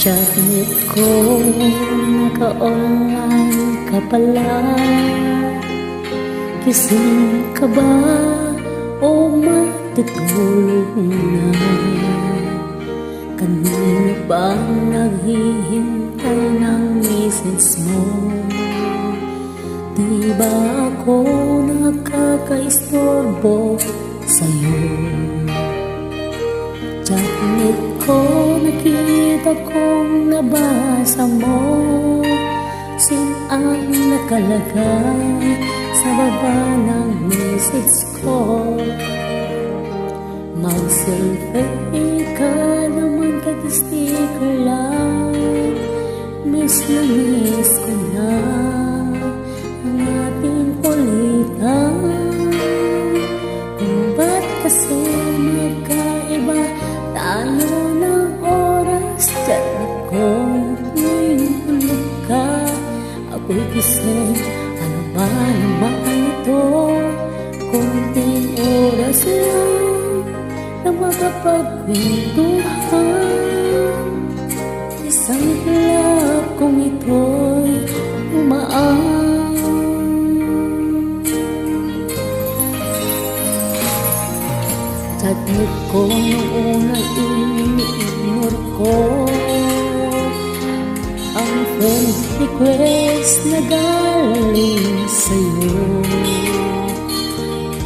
Chatnit ko, naka-online ka pala. Gising ka ba o matutulog na? Kanina bang naghihintay ng misis mo? Di ba ako nakakaistorbo sa'yo? Chatnit ko, nakita kong nabasa mo. Sin ang nakalagay sa baba ng message ko? Mag-selfie ka naman kag-sticker lang. Miss na miss ko na ang ating kulitan. Kung ba't kasi magkaiba tayo ng oras? Chatnit ko, ngayon tulog ka, ako'y gising. Ano ba naman ito? Kunting oras lang na makapagkwentuhan. Isang love kung ito'y umaan. Chatnit ko noong unang ini-ignore ko ang friend request na galing sa'yo.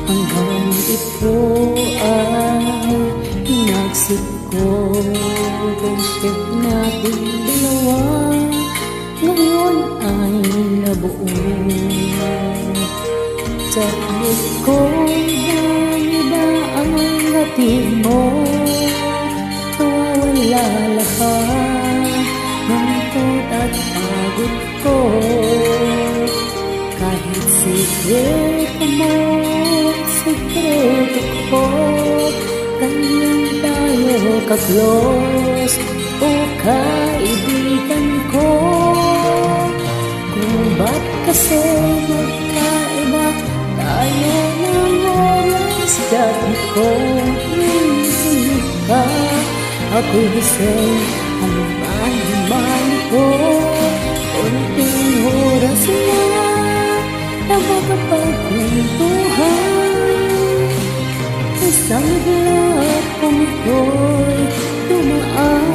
Hanggang ito ay inaksip ko, friendship natin dalawa ngayon ay nabuo. Chatnit ko, iba ang hatid mo, nawawala lahat ng tot at pagod ko. Kahit sikreto mo, sikreto ko, ganyan tayo ka-close o kaibigan ko. Kung ba't kasi magkaiba tayo ng oras? Chatnit ko, tulog ka, ako'y gising. Ano ba naman ito? Kunting oras lang na makapagkwentuhan. Isang love kung ito'y dumaan.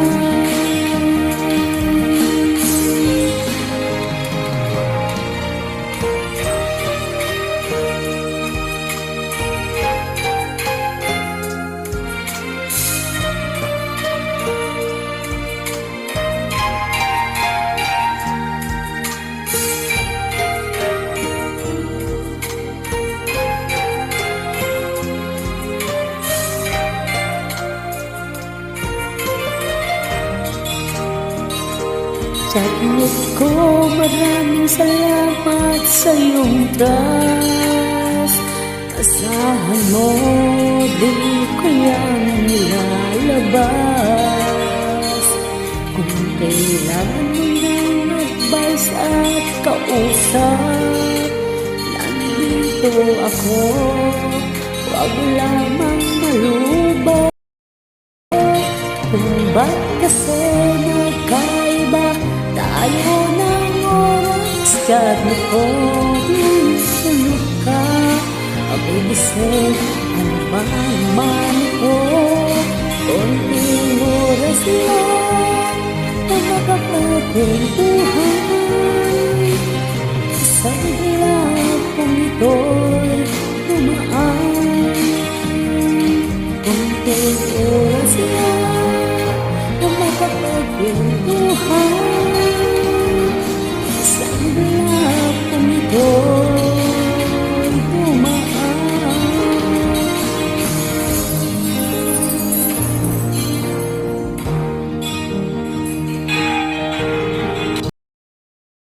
Chatnit ko, maraming salamat sa iyong trust. Asahan mo, di ko yan nilalabas. Kung kailangan mo ng advice at kausap, nandito ako, wag lamang malubog. Kung ba't kasi magkaiba tayo ng oras? Chatnit ko, tulog ka, ako'y gising. Ano ba naman ito? Kunting oras lang na makapagkwentuhan.